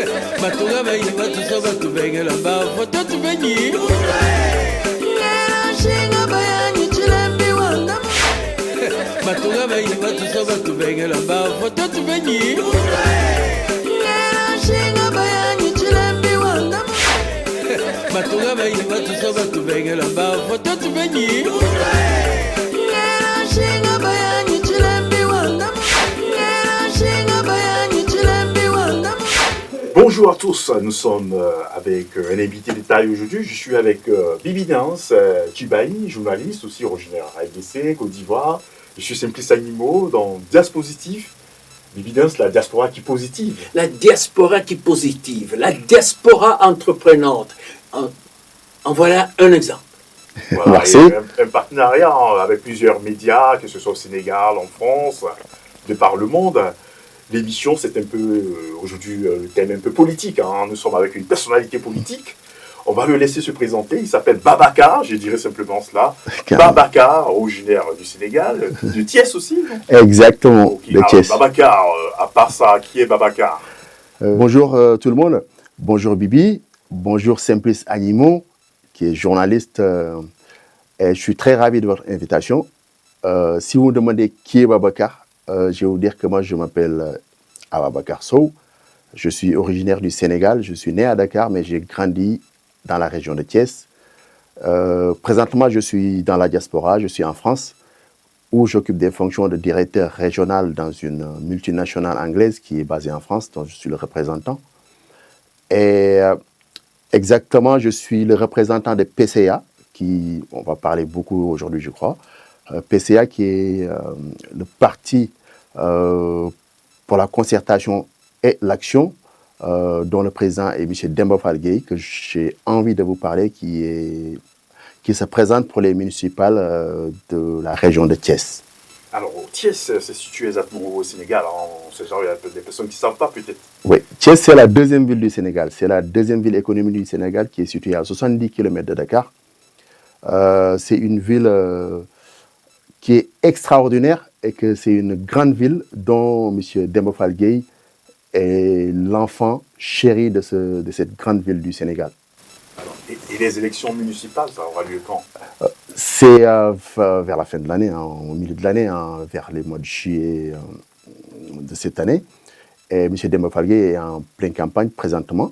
Matunga mai watu soba tubengela ba foto tubenyi. Matunga mai watu soba tubengela ba foto tubenyi. Matunga mai watu soba tubengela ba foto tubenyi. Bonjour à tous, nous sommes avec un invité de taille aujourd'hui. Je suis avec Bibi Dance Tchibaï, journaliste aussi originaire RDC, Côte d'Ivoire. Je suis Simplice Animaux dans Diaspositif. Bibi Dance, la diaspora qui positive. La diaspora qui positive, la diaspora entreprenante. En voilà un exemple. Voilà, Merci. un partenariat avec plusieurs médias, que ce soit au Sénégal, en France, de par le monde. L'émission, c'est un peu, aujourd'hui, le thème un peu politique. Nous sommes avec une personnalité politique. On va le laisser se présenter. Il s'appelle Babacar, je dirais simplement cela. Babacar, originaire du Sénégal, de Thiès aussi. Non? Exactement, Okay. de Thiès. Babacar, à part ça, qui est Babacar? Bonjour tout le monde. Bonjour Bibi. Bonjour Simplice Animaux, qui est journaliste. Et je suis très ravi de votre invitation. Si vous me demandez qui est Babacar, je vais vous dire que moi, je m'appelle Ababacar Sow. Je suis originaire du Sénégal. Je suis né à Dakar, mais j'ai grandi dans la région de Thiès. Présentement, je suis dans la diaspora. Je suis en France, où j'occupe des fonctions de directeur régional dans une multinationale anglaise qui est basée en France, dont je suis le représentant. Et exactement, je suis le représentant de PCA, on va parler beaucoup aujourd'hui, je crois. PCA qui est le parti pour la concertation et l'action dont le président est M. Demba Fall Gueye, que j'ai envie de vous parler, qui se présente pour les municipales de la région de Thiès. Alors, Thiès, c'est situé exactement au Sénégal. C'est genre, il y a des personnes qui ne savent pas peut-être. Oui, Thiès, c'est la deuxième ville du Sénégal. C'est la deuxième ville économique du Sénégal qui est située à 70 km de Dakar. C'est une ville qui est extraordinaire et que c'est une grande ville dont M. Demba Fall Gueye est l'enfant chéri de cette grande ville du Sénégal. Alors, et les élections municipales, ça aura lieu quand? C'est vers la fin de l'année, au milieu de l'année, vers les mois de juillet de cette année. Et M. Demba Fall Gueye est en pleine campagne présentement.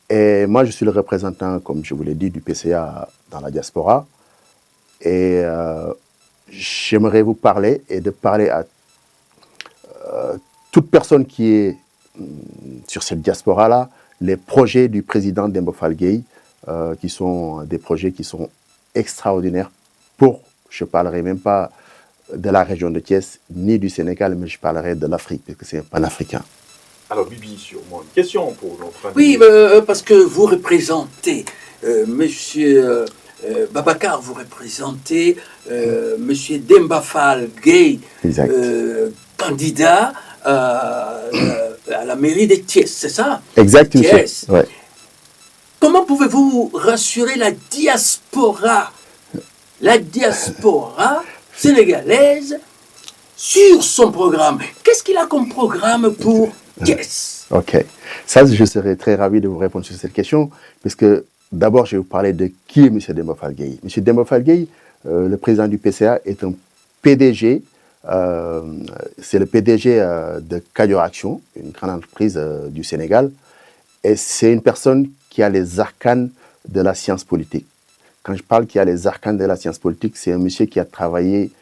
Et moi, je suis le représentant, comme je vous l'ai dit, du PCA dans la diaspora. Et j'aimerais vous parler et de parler à toute personne qui est sur cette diaspora-là, les projets du président Demba Fall Gueye, qui sont des projets qui sont extraordinaires je ne parlerai même pas de la région de Thiès, ni du Sénégal, mais je parlerai de l'Afrique, parce que c'est un panafricain. Alors, Bibi, sûrement une question pour notre ami. Oui, parce que vous représentez, monsieur Babacar, vous représentez monsieur Demba Fall Gueye, candidat à la mairie de Thiès, c'est ça? Exact, Thiès. Ouais. Comment pouvez-vous rassurer la diaspora sénégalaise sur son programme? Qu'est-ce qu'il a comme programme pour Thiès? Ok. Ça, je serais très ravi de vous répondre sur cette question, parce que d'abord, je vais vous parler de qui est M. Demba Fall Gueye. M. Demba Fall Gueye, le président du PCA, est un PDG. C'est le PDG de Kadior Action, une grande entreprise du Sénégal. Et c'est une personne qui a les arcanes de la science politique. Quand je parle qu'il a les arcanes de la science politique, c'est un monsieur qui a travaillé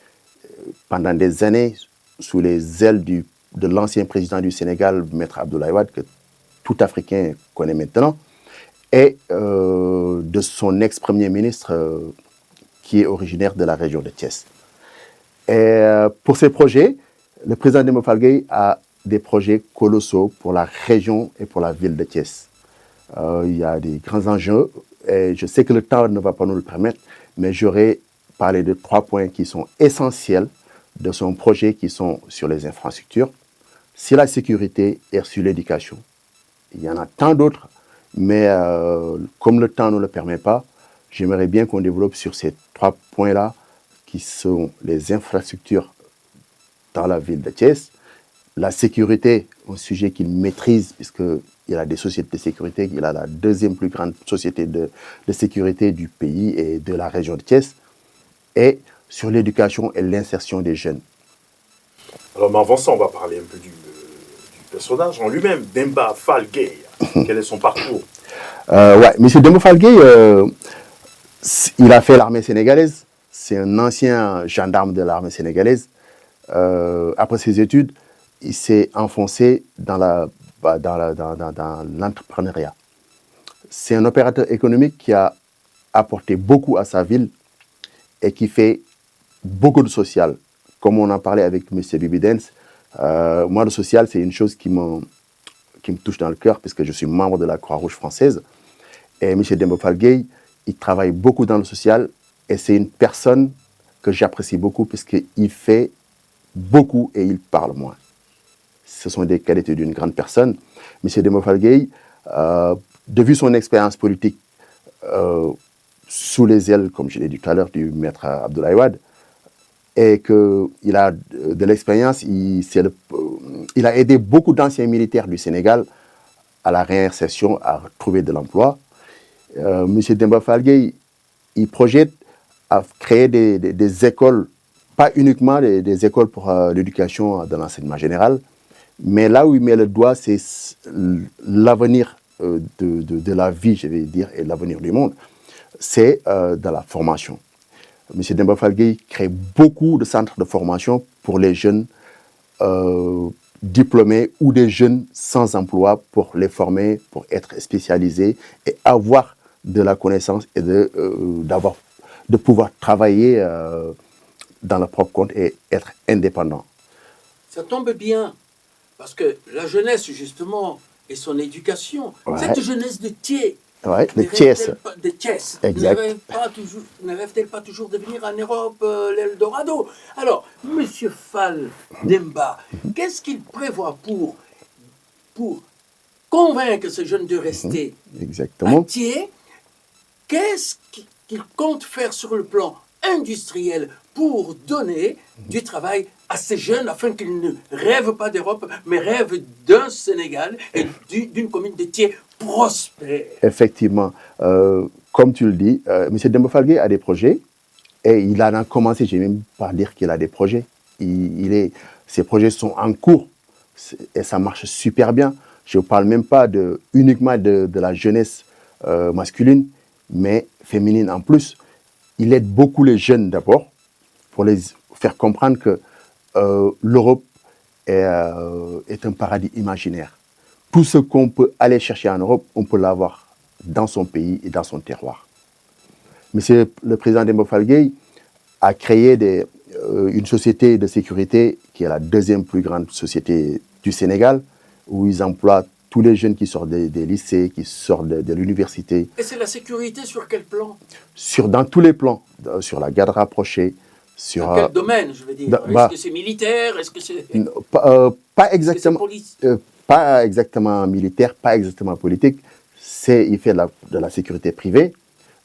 pendant des années sous les ailes de l'ancien président du Sénégal, Maître Abdoulaye Wade, que tout Africain connaît maintenant, et de son ex-premier ministre qui est originaire de la région de Thiès. Et pour ces projets, le président Demba Fall Gueye a des projets colossaux pour la région et pour la ville de Thiès. Il y a des grands enjeux et je sais que le temps ne va pas nous le permettre, mais j'aurais parlé de 3 points qui sont essentiels de son projet, qui sont sur les infrastructures, sur la sécurité et sur l'éducation. Il y en a tant d'autres, mais comme le temps ne le permet pas, j'aimerais bien qu'on développe sur ces 3 points-là, qui sont les infrastructures dans la ville de Thiès, la sécurité, un sujet qu'il maîtrise, puisque il a des sociétés de sécurité, il a la deuxième plus grande société de sécurité du pays et de la région de Thiès, et sur l'éducation et l'insertion des jeunes. Alors, mais avant ça, on va parler un peu du personnage en lui-même, Demba Fall Gueye. Quel est son parcours? Ouais, M. Demba Fall Gueye, il a fait l'armée sénégalaise. C'est un ancien gendarme de l'armée sénégalaise. Après ses études, il s'est enfoncé dans l'entrepreneuriat. C'est un opérateur économique qui a apporté beaucoup à sa ville et qui fait beaucoup de social. Comme on en parlait avec M. Bibidens, moi, le social, c'est une chose qui me touche dans le cœur puisque je suis membre de la Croix-Rouge française. Et M. Demba Fall Gueye, il travaille beaucoup dans le social et c'est une personne que j'apprécie beaucoup puisqu'il fait beaucoup et il parle moins. Ce sont des qualités d'une grande personne. M. Demba Fall Gueye, de vue son expérience politique sous les ailes, comme je l'ai dit tout à l'heure, du maître Abdoulaye Wade, et qu'il a de l'expérience, il a aidé beaucoup d'anciens militaires du Sénégal à la réinsertion, à retrouver de l'emploi. M. Demba Fall Gueye, il projette à créer des écoles, pas uniquement des écoles pour l'éducation de l'enseignement général, mais là où il met le doigt, c'est l'avenir de la vie, je vais dire, et l'avenir du monde, c'est dans la formation. M. Demba Fall Gueye crée beaucoup de centres de formation pour les jeunes diplômés ou des jeunes sans emploi pour les former, pour être spécialisés et avoir de la connaissance et de pouvoir travailler dans leur propre compte et être indépendant. Ça tombe bien, parce que la jeunesse, justement, et son éducation, Ouais. cette jeunesse de Thiers, Ouais, de Thiès. Exact. Ne rêve-t-elle pas toujours de venir en Europe, l'Eldorado? Alors, M. Fall Demba, qu'est-ce qu'il prévoit pour convaincre ces jeunes de rester Exactement. à Thiers? Qu'est-ce qu'il compte faire sur le plan industriel pour donner du travail à ces jeunes afin qu'ils ne rêvent pas d'Europe, mais rêvent d'un Sénégal et d'une commune de Thiers prospère? Effectivement, comme tu le dis, M. Demba Fall Gueye a des projets et il en a commencé, je ne vais même pas dire qu'il a des projets. Ses projets sont en cours et ça marche super bien. Je ne parle même pas uniquement de la jeunesse masculine, mais féminine en plus. Il aide beaucoup les jeunes d'abord pour les faire comprendre que l'Europe est un paradis imaginaire. Tout ce qu'on peut aller chercher en Europe, on peut l'avoir dans son pays et dans son terroir. Monsieur le président Demba Fall Gueye a créé une société de sécurité qui est la deuxième plus grande société du Sénégal, où ils emploient tous les jeunes qui sortent des lycées, qui sortent de l'université. Et c'est la sécurité sur quel plan? Dans tous les plans, sur la garde rapprochée. Dans quel domaine, je veux dire? Est-ce que c'est militaire? Est-ce que c'est... Pas exactement. Pas exactement militaire, pas exactement politique. Il fait de la sécurité privée,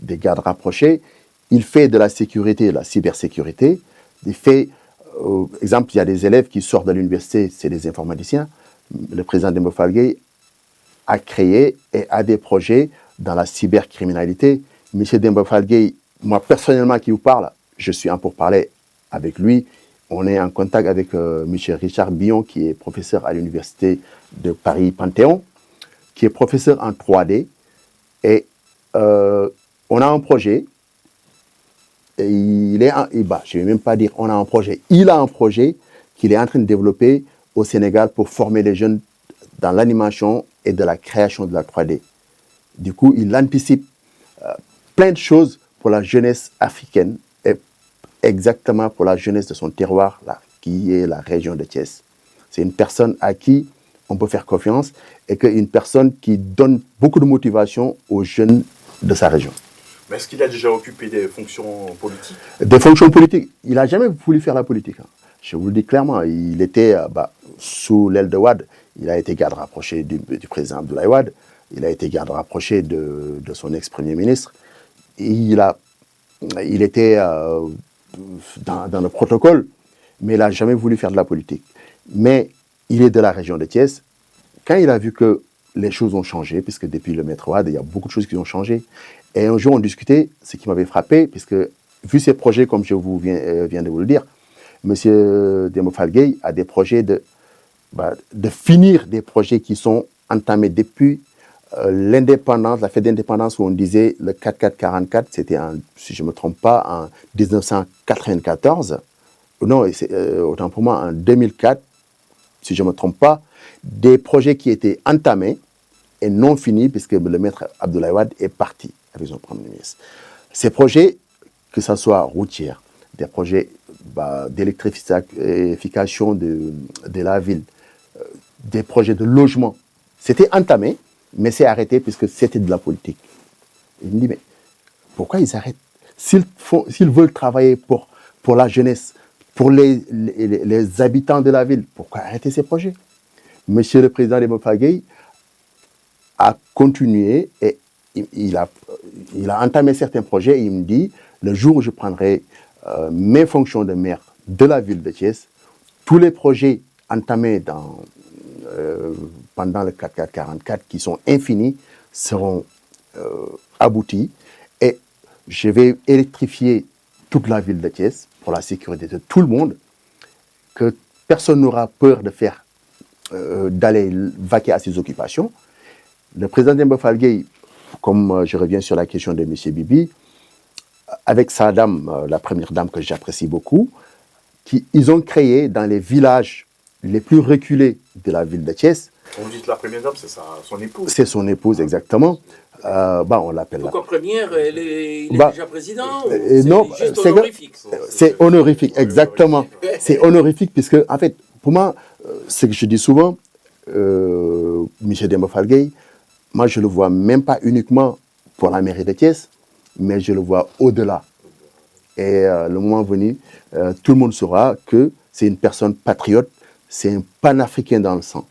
des gardes rapprochés. Il fait de la sécurité, de la cybersécurité. Il fait, exemple, il y a des élèves qui sortent de l'université, c'est des informaticiens. Le président Demba Fall Gueye a créé et a des projets dans la cybercriminalité. M. Demba Fall Gueye, moi personnellement qui vous parle, je suis en pourparlers avec lui. On est en contact avec M. Richard Billon, qui est professeur à l'université de Paris-Panthéon, qui est professeur en 3D. Et on a un projet. Et je ne vais même pas dire on a un projet. Il a un projet qu'il est en train de développer au Sénégal pour former les jeunes dans l'animation et de la création de la 3D. Du coup, il anticipe plein de choses pour la jeunesse africaine et exactement pour la jeunesse de son terroir, là, qui est la région de Thiès. C'est une personne à qui on peut faire confiance et une personne qui donne beaucoup de motivation aux jeunes de sa région. Mais est-ce qu'il a déjà occupé des fonctions politiques? Des fonctions politiques. Il n'a jamais voulu faire la politique. Hein. Je vous le dis clairement. Il était sous l'aile de Wade. Il a été garde rapproché du président Abdoulaye Wade. Il a été garde rapproché de son ex-premier ministre. Il était dans le protocole, mais il n'a jamais voulu faire de la politique. Mais il est de la région de Thiès. Quand il a vu que les choses ont changé, puisque depuis le maître Wade, il y a beaucoup de choses qui ont changé. Et un jour, on discutait, ce qui m'avait frappé, puisque vu ces projets, comme je viens de vous le dire, M. Demba Fall Gueye a des projets de finir des projets qui sont entamés depuis l'indépendance, la fête d'indépendance où on disait le 4-4-44, c'était, si je ne me trompe pas, en 1994. Non, autant pour moi, en 2004, si je ne me trompe pas, des projets qui étaient entamés et non finis, puisque le maître Abdoulaye Wade est parti avec son Premier ministre. Ces projets, que ce soit routière, des projets d'électrification de la ville, des projets de logement, c'était entamé, mais c'est arrêté puisque c'était de la politique. Il me dit, mais pourquoi ils arrêtent? S'ils veulent travailler pour la jeunesse, pour les habitants de la ville, pourquoi arrêter ces projets? Monsieur le président Demba Fall Gueye a continué et il a entamé certains projets et il me dit, le jour où je prendrai mes fonctions de maire de la ville de Thiès, tous les projets entamés pendant le 4-4-44 qui sont infinis seront aboutis et je vais électrifier toute la ville de Thiès pour la sécurité de tout le monde, que personne n'aura peur d'aller vaquer à ses occupations. Le président Demba Fall Gueye, comme je reviens sur la question de M. Bibi, avec sa dame, la première dame que j'apprécie beaucoup, ils ont créé dans les villages les plus reculés de la ville de Thiès. On dit que la première dame, c'est son épouse. C'est son épouse, exactement. On l'appelle. Pourquoi première? Il est déjà président? Non, c'est juste honorifique. C'est honorifique, exactement. C'est honorifique, puisque, en fait, pour moi, ce que je dis souvent, M. Demba Fall Gueye, moi, je ne le vois même pas uniquement pour la mairie de Thiès, mais je le vois au-delà. Et le moment venu, tout le monde saura que c'est une personne patriote, c'est un panafricain dans le sang.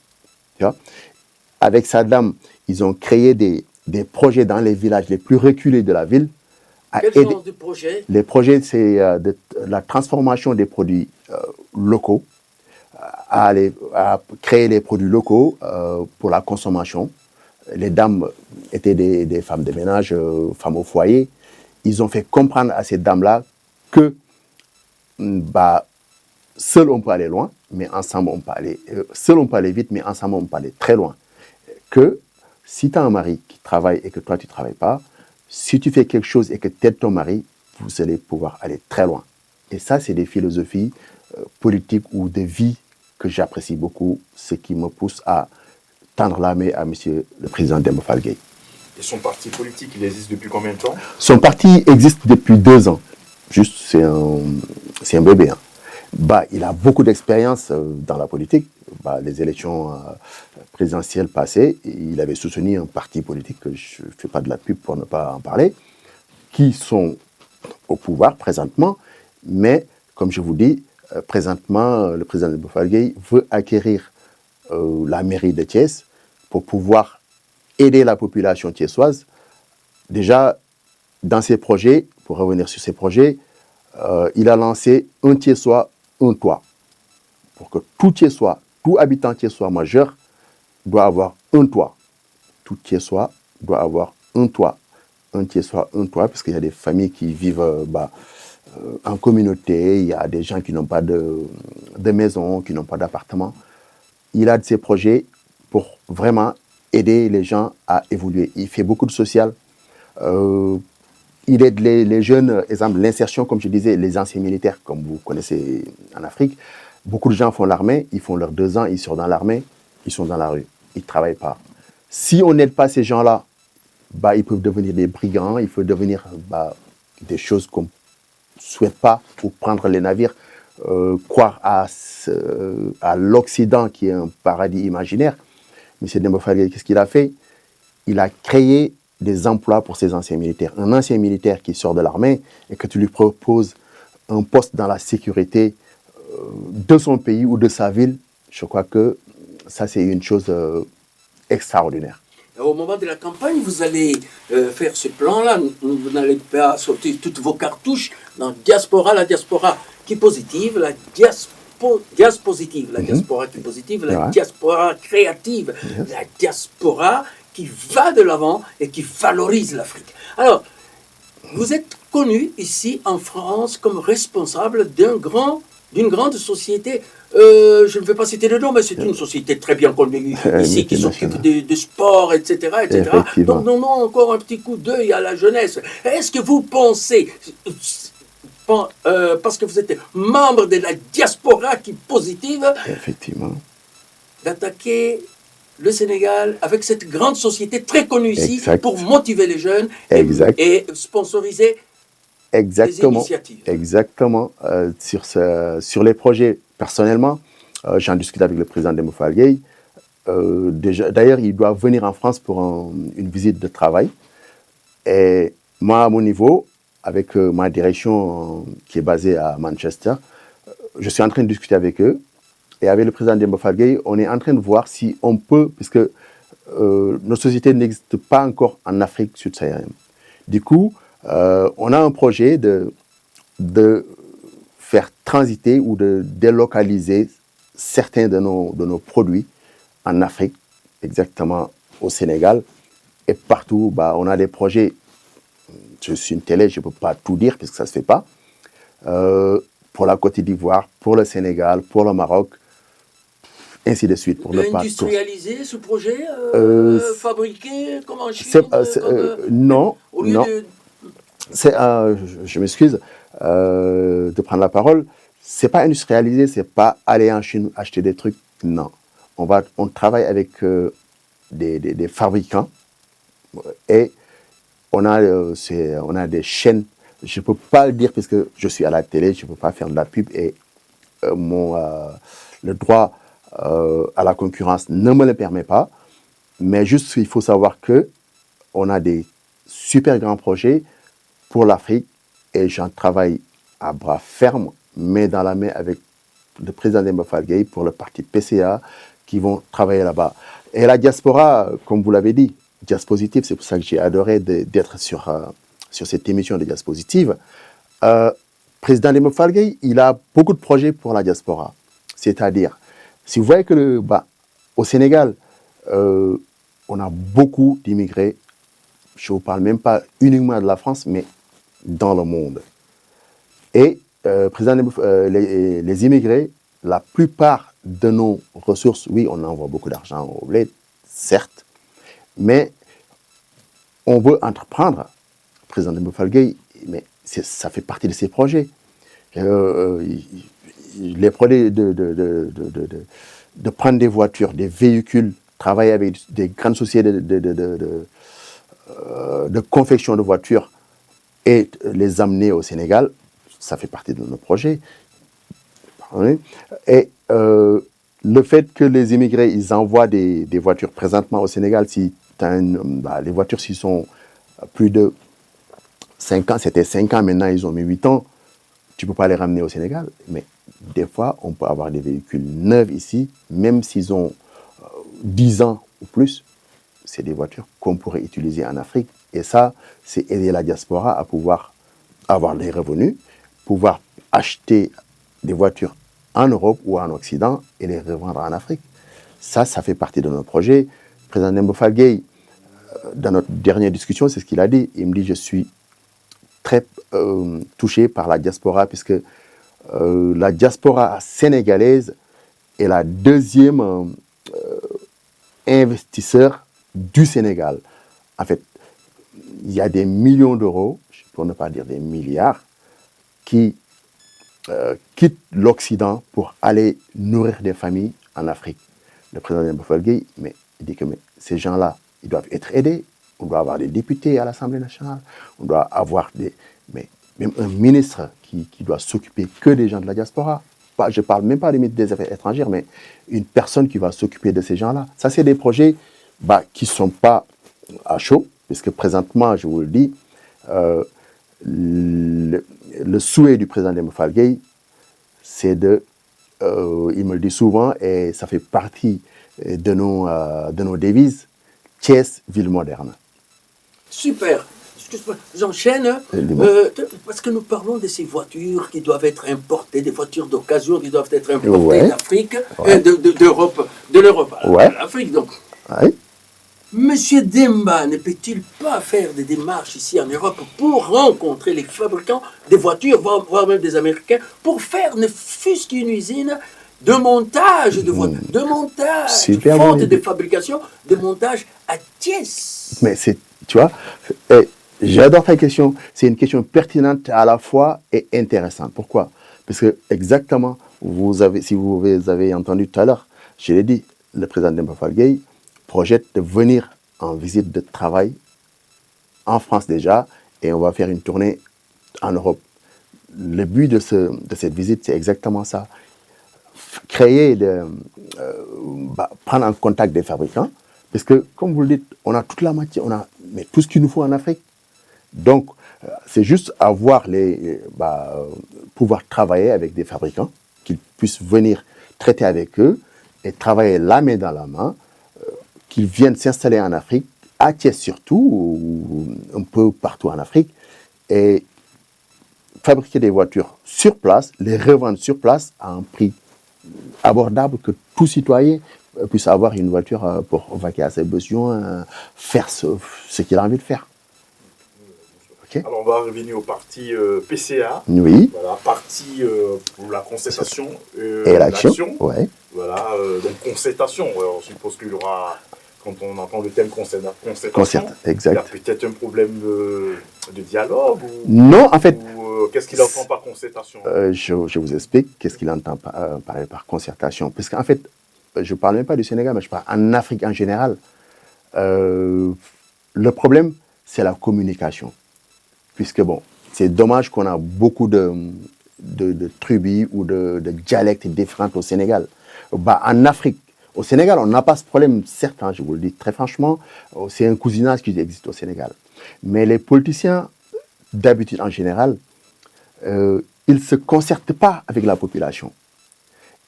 Tu vois? Avec sa dame, ils ont créé des projets dans les villages les plus reculés de la ville. Quels sont les projets? Les projets, c'est la transformation des produits locaux, à créer les produits locaux pour la consommation. Les dames étaient des femmes de ménage, femmes au foyer. Ils ont fait comprendre à ces dames-là que seul on peut aller loin, mais ensemble on peut aller... seul on peut aller vite, mais ensemble on peut aller très loin. Que si tu as un mari qui travaille et que toi tu ne travailles pas, si tu fais quelque chose et que tu aides ton mari, vous allez pouvoir aller très loin. Et ça, c'est des philosophies politiques ou de vie que j'apprécie beaucoup, ce qui me pousse à tendre la main à monsieur le président Demba Fall Gueye. Et son parti politique, il existe depuis combien de temps? Son parti existe depuis 2 ans. Juste, c'est un bébé. Hein. Il a beaucoup d'expérience dans la politique. Les élections présidentielles passées, il avait soutenu un parti politique, que je ne fais pas de la pub pour ne pas en parler, qui sont au pouvoir présentement. Mais, comme je vous dis, présentement, le président Demba Fall Gueye veut acquérir la mairie de Thiès pour pouvoir aider la population thiessoise. Déjà, dans ses projets, pour revenir sur ses projets, il a lancé un Thiessois, un toit. Pour que tout Thiessois, tout habitant thiessois majeur doit avoir un toit. Tout Thiessois doit avoir un toit. Un Thiessois, un toit, parce qu'il y a des familles qui vivent en communauté, il y a des gens qui n'ont pas de maison, qui n'ont pas d'appartement. Il a de ces projets pour vraiment aider les gens à évoluer. Il fait beaucoup de social. Il aide les jeunes, exemple l'insertion, comme je disais, les anciens militaires, comme vous connaissez en Afrique. Beaucoup de gens font l'armée, ils font leurs 2 ans, ils sortent dans l'armée, ils sont dans la rue, ils ne travaillent pas. Si on n'aide pas ces gens-là, ils peuvent devenir des brigands, ils peuvent devenir des choses qu'on ne souhaite pas, ou prendre les navires, croire à l'Occident qui est un paradis imaginaire. M. Demba Fall Gueye, qu'est-ce qu'il a fait? Il a créé des emplois pour ces anciens militaires. Un ancien militaire qui sort de l'armée et que tu lui proposes un poste dans la sécurité de son pays ou de sa ville, je crois que ça, c'est une chose extraordinaire. Au moment de la campagne, vous allez faire ce plan-là. Vous n'allez pas sortir toutes vos cartouches dans la diaspora qui est positive, la diaspora diapositive, la diaspora qui est positive, la diaspora créative, la diaspora qui va de l'avant et qui valorise l'Afrique. Alors, vous êtes connu ici en France comme responsable d'une grande société. Je ne vais pas citer le nom, mais c'est une société très bien connue ici qui s'occupe de sport, etc., etc. Donc, donnons encore un petit coup d'œil à la jeunesse. Est-ce que vous pensez, parce que vous êtes membre de la diaspora qui est positive, effectivement, d'attaquer le Sénégal avec cette grande société très connue ici pour motiver les jeunes et sponsoriser des initiatives? Exactement. Sur les projets, personnellement, j'en discute avec le président Demba Fall Gueye. D'ailleurs, il doit venir en France pour une visite de travail. Et moi, à mon niveau, avec ma direction qui est basée à Manchester, je suis en train de discuter avec eux. Et avec le président Demba Fall Gueye, on est en train de voir si on peut, puisque nos sociétés n'existent pas encore en Afrique subsaharienne. Du coup, on a un projet de faire transiter ou de délocaliser certains de nos produits en Afrique, exactement au Sénégal. Et partout, on a des projets. Je suis une télé, je ne peux pas tout dire parce que ça ne se fait pas. Pour la Côte d'Ivoire, pour le Sénégal, pour le Maroc, ainsi de suite. Pour industrialiser ce projet, fabriquer comme en Chine non, non. Je m'excuse de prendre la parole. C'est pas industrialiser, c'est pas aller en Chine acheter des trucs. Non, on travaille avec des fabricants et on a des chaînes. Je peux pas le dire parce que je suis à la télé, je peux pas faire de la pub et le droit à la concurrence ne me le permet pas. Mais juste, il faut savoir que on a des super grands projets pour l'Afrique et j'en travaille à bras ferme, main dans la main avec le président Demba Fall Gueye pour le parti PCA qui vont travailler là-bas. Et la diaspora, comme vous l'avez dit, Diaspositive, c'est pour ça que j'ai adoré d'être sur cette émission de Diaspositive. Président Demba Fall Gueye, il a beaucoup de projets pour la diaspora. C'est-à-dire, si vous voyez que au Sénégal, on a beaucoup d'immigrés, je ne vous parle même pas uniquement de la France, mais dans le monde. Et les immigrés, la plupart de nos ressources, oui, on envoie beaucoup d'argent au bled, certes, mais on veut entreprendre. Le président Demba Fall Gueye, mais ça fait partie de ses projets. Les projets de prendre des voitures, des véhicules, travailler avec des grandes sociétés de confection de voitures et les amener au Sénégal, ça fait partie de nos projets. Et le fait que les immigrés, ils envoient des voitures présentement au Sénégal, si les voitures, s'ils sont plus de 5 ans, c'était 5 ans, maintenant ils ont mis 8 ans, tu ne peux pas les ramener au Sénégal. Mais des fois, on peut avoir des véhicules neufs ici, même s'ils ont 10 ans ou plus, c'est des voitures qu'on pourrait utiliser en Afrique. Et ça, c'est aider la diaspora à pouvoir avoir des revenus, pouvoir acheter des voitures en Europe ou en Occident et les revendre en Afrique. Ça fait partie de nos projets. Le président Demba Fall Gueye, dans notre dernière discussion, c'est ce qu'il a dit. Il me dit, je suis très touché par la diaspora, puisque la diaspora sénégalaise est la deuxième investisseur du Sénégal. En fait, il y a des millions d'euros, pour ne pas dire des milliards, qui quittent l'Occident pour aller nourrir des familles en Afrique. Le président Demba Fall Gueye, mais il dit que ces gens-là, ils doivent être aidés. On doit avoir des députés à l'Assemblée nationale. On doit avoir même un ministre qui doit s'occuper que des gens de la diaspora. Je ne parle même pas des ministres des Affaires étrangères, mais une personne qui va s'occuper de ces gens-là. Ça, c'est des projets qui ne sont pas à chaud, puisque présentement, je vous le dis, le souhait du président Demba Fall Gueye, c'est il me le dit souvent, et ça fait partie de nos devises, Thiès, ville moderne. Super. excuse-moi, j'enchaîne. Dis-moi. Parce que nous parlons de ces voitures qui doivent être importées, des voitures d'occasion qui doivent être importées Ouais. d'Afrique, Ouais. d'Europe, de l'Europe à Ouais. l'Afrique. Donc, Ouais. Monsieur Demba ne peut-il pas faire des démarches ici en Europe pour rencontrer les fabricants des voitures, voire même des Américains, pour faire ne fût-ce qu'une usine de montage de voitures, de montage, Super fonte bonne de idée. fabrication, de montage à Thiès. Mais c'est, tu vois, j'adore ta question. C'est une question pertinente à la fois et intéressante. Pourquoi? Parce que exactement, si vous avez entendu tout à l'heure, je l'ai dit, le président Demba Fall Gueye projette de venir en visite de travail en France déjà, et on va faire une tournée en Europe. Le but de cette visite, c'est exactement ça. Créer, prendre en contact des fabricants, parce que, comme vous le dites, on a toute la matière, mais tout ce qu'il nous faut en Afrique. Donc, c'est juste pouvoir travailler avec des fabricants, qu'ils puissent venir traiter avec eux et travailler la main dans la main, qu'ils viennent s'installer en Afrique, à Thiès surtout, ou un peu partout en Afrique, et fabriquer des voitures sur place, les revendre sur place à un prix abordable, que tout citoyen puisse avoir une voiture pour vaquer à ses besoins, faire ce qu'il a envie de faire. Okay. Alors on va revenir au parti PCA. Oui. Voilà, parti pour la concertation et l'action. Ouais. Voilà, donc concertation, on suppose qu'il y aura, quand on entend le thème concertation, exact. il y a peut-être un problème de dialogue non, en fait. Qu'est-ce qu'il entend par concertation? Je vous explique qu'est-ce qu'il entend par concertation. Parce qu'en fait, je ne parle même pas du Sénégal, mais je parle en Afrique en général. Le problème, c'est la communication. Puisque, bon, c'est dommage qu'on a beaucoup de tribus ou de dialectes différents au Sénégal. En Afrique, au Sénégal, on n'a pas ce problème, certes, je vous le dis très franchement, c'est un cousinage qui existe au Sénégal. Mais les politiciens, d'habitude en général, ils ne se concertent pas avec la population.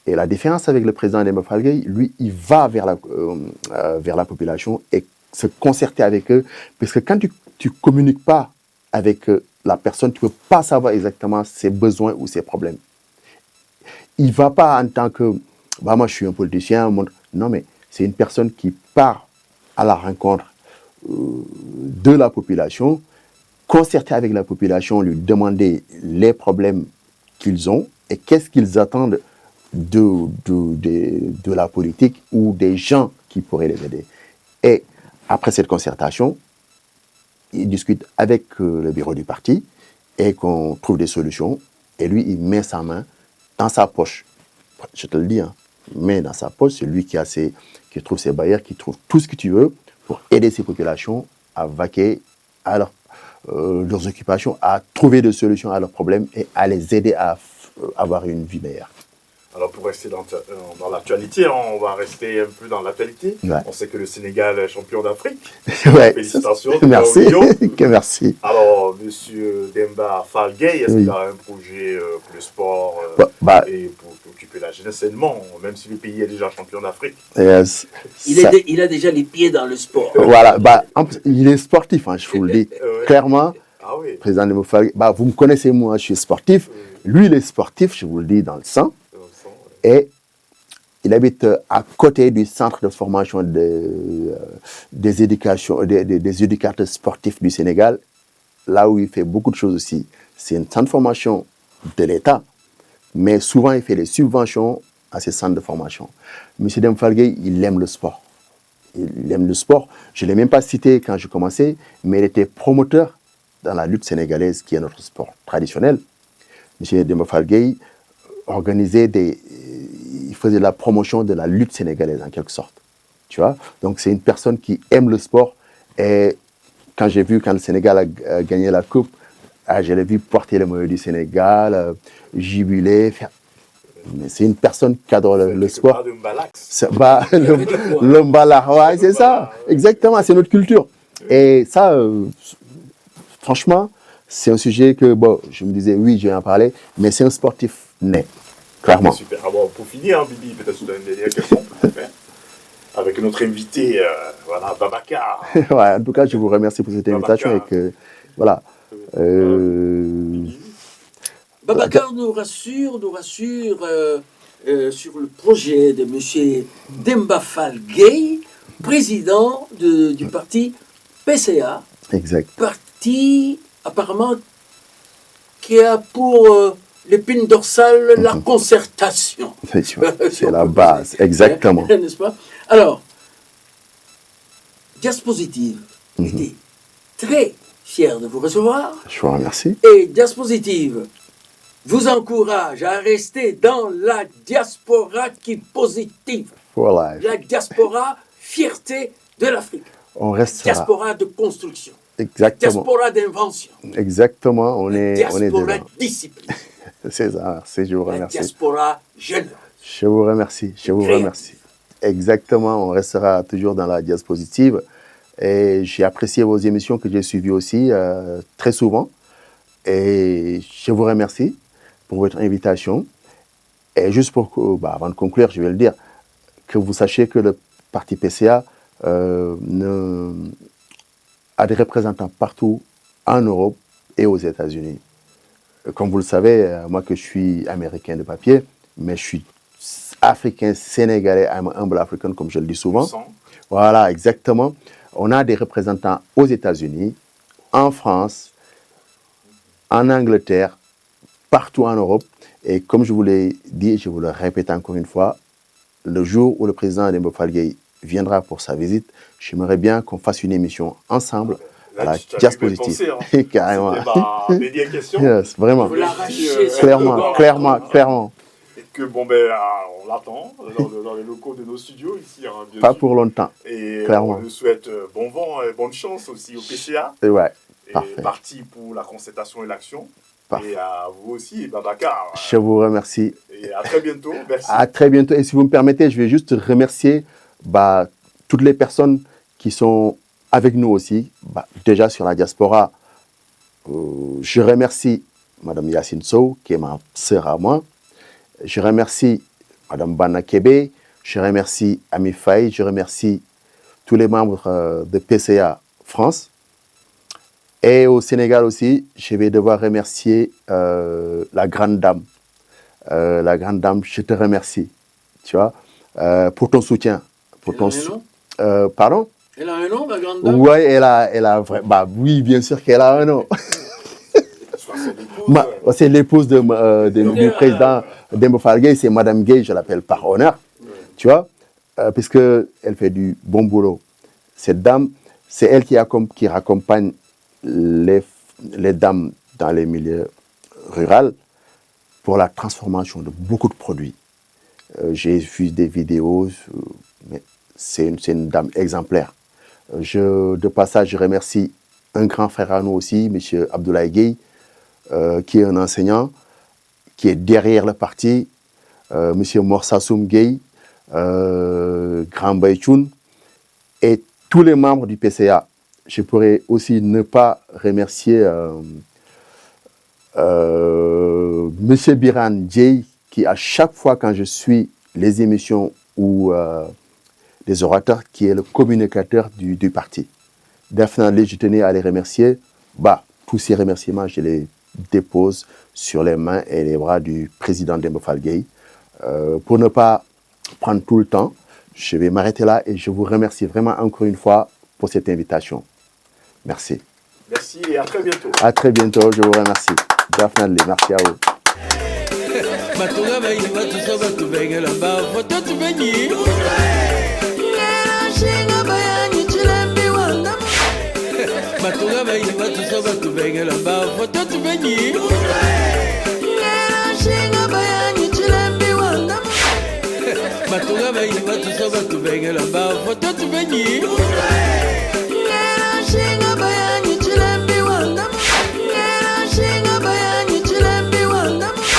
Et la différence avec le président Demba Fall Gueye, lui, il va vers la population et se concerter avec eux. Parce que quand tu ne communiques pas avec la personne, tu ne peux pas savoir exactement ses besoins ou ses problèmes. Il ne va pas en tant que, moi je suis un politicien, non, mais c'est une personne qui part à la rencontre de la population, concerter avec la population, lui demander les problèmes qu'ils ont et qu'est-ce qu'ils attendent de la politique ou des gens qui pourraient les aider. Et après cette concertation, il discute avec le bureau du parti et qu'on trouve des solutions. Et lui, il met sa main dans sa poche. Je te le dis, mais dans sa poche, c'est lui qui trouve ses bailleurs, qui trouve tout ce que tu veux pour aider ces populations à vaquer à leurs occupations, à trouver des solutions à leurs problèmes et à les aider à avoir une vie meilleure. Alors pour rester dans l'actualité, on va rester un peu dans l'actualité. Ouais. On sait que le Sénégal est champion d'Afrique. Ouais. Félicitations. Merci. Merci. Alors, monsieur Demba Fall Gueye, est-ce qu'il a un projet pour le sport et pour occuper la jeunesse sainement, même si le pays est déjà champion d'Afrique? Yes. Il a déjà les pieds dans le sport. Voilà. Il est sportif, je vous le dis. Clairement, ah oui. Président Demba Fall Gueye, vous me connaissez, moi, je suis sportif. Lui, il est sportif, je vous le dis, dans le sang. Et il habite à côté du centre de formation des éducateurs sportifs du Sénégal, là où il fait beaucoup de choses aussi. C'est un centre de formation de l'État, mais souvent il fait des subventions à ces centres de formation. M. Demba Fall Gueye, il aime le sport. Il aime le sport. Je ne l'ai même pas cité quand je commençais, mais il était promoteur dans la lutte sénégalaise, qui est notre sport traditionnel. M. Demba Fall Gueye il faisait la promotion de la lutte sénégalaise en quelque sorte, tu vois. Donc c'est une personne qui aime le sport et quand le Sénégal a gagné la coupe, je l'ai vu porter le maillot du Sénégal, jubiler. Mais c'est une personne qui adore le sport. Le mbalax, ouais, c'est ça, exactement, c'est notre culture. Et ça, franchement, c'est un sujet que, je me disais, oui, je vais en parler, mais c'est un sportif né, clairement. Super. Alors, pour finir, Bibi, peut-être une dernière question, avec notre invité, Babacar. Ouais, en tout cas, je vous remercie pour cette invitation et que Voilà. Babacar nous rassure sur le projet de M. Demba Fall Gueye, président du parti PCA. Exact. Parti apparemment qui a pour l'épine dorsale la concertation. C'est la base, exactement. N'est-ce pas? Alors, Diaspositive était très fier de vous recevoir. Je vous remercie. Et Diaspositive vous encourage à rester dans la diaspora qui est positive. Voilà. La diaspora fierté de l'Afrique. On restera. Diaspora de construction. Exactement. Diaspora d'invention. Exactement, on est Diaspora dedans. discipline. C'est ça, je vous La remercie. diaspora jeune. Je vous remercie, je vous remercie. Exactement, on restera toujours dans la diapositive. Et j'ai apprécié vos émissions que j'ai suivies aussi très souvent. Et je vous remercie pour votre invitation. Et juste pour avant de conclure, je vais le dire, que vous sachiez que le parti PCA a des représentants partout en Europe et aux États-Unis. Comme vous le savez, moi que je suis américain de papier, mais je suis africain, sénégalais, I'm humble African, comme je le dis souvent. Voilà, exactement. On a des représentants aux États-Unis, en France, en Angleterre, partout en Europe. Et comme je vous l'ai dit, et je vous le répète encore une fois, le jour où le président Demba Fall Gueye viendra pour sa visite, j'aimerais bien qu'on fasse une émission ensemble à la diapositive. Carrément. C'était ma média question. Yes, vraiment. Vous l'arrachez. Clairement. Et que, on l'attend dans les locaux de nos studios ici. Hein, Pas sûr. Pour longtemps. Et clairement. on lui souhaite bon vent et bonne chance aussi au PCA. Ouais, et parfait. Parti pour la concertation et l'action. Parfait. Et à vous aussi, Babacar. Je vous remercie. Et à très bientôt. Merci. À très bientôt. Et si vous me permettez, je vais juste remercier toutes les personnes qui sont avec nous aussi, déjà sur la diaspora. Je remercie Mme Yacine Sow, qui est ma sœur à moi. Je remercie Mme Bana Kebe. Je remercie Ami Faye. Je remercie tous les membres de PCA France. Et au Sénégal aussi, je vais devoir remercier la grande dame. La grande dame, je te remercie, tu vois, pour ton soutien. Pour ton pardon? Elle a un nom, la grande dame? Oui, elle a oui, bien sûr qu'elle a un nom. C'est l'épouse du président Demba Fall Gueye, c'est Madame Gueye, je l'appelle par honneur, tu vois, puisqu'elle fait du bon boulot. Cette dame, c'est elle qui raccompagne les dames dans les milieux ruraux pour la transformation de beaucoup de produits. J'ai vu des vidéos, mais c'est une dame exemplaire. De passage, je remercie un grand frère à nous aussi, M. Abdoulaye Gueye, qui est un enseignant, qui est derrière le parti, M. Morsassoum Gueye, Grand Baïchoun, et tous les membres du PCA. Je pourrais aussi ne pas remercier M. Biran Djei, qui à chaque fois quand je suis les émissions ou les orateurs, qui est le communicateur du parti. Définitivement, je tenais à les remercier. Tous ces remerciements, je les dépose sur les mains et les bras du président Demba Fall Gueye. Pour ne pas prendre tout le temps, je vais m'arrêter là et je vous remercie vraiment encore une fois pour cette invitation. Merci. Merci et à très bientôt. À très bientôt, je vous remercie. Définitivement, merci à vous. Matunga bayi batuso batubengela bafo tubenyi Matunga bayi batuso batubengela bafo tubenyi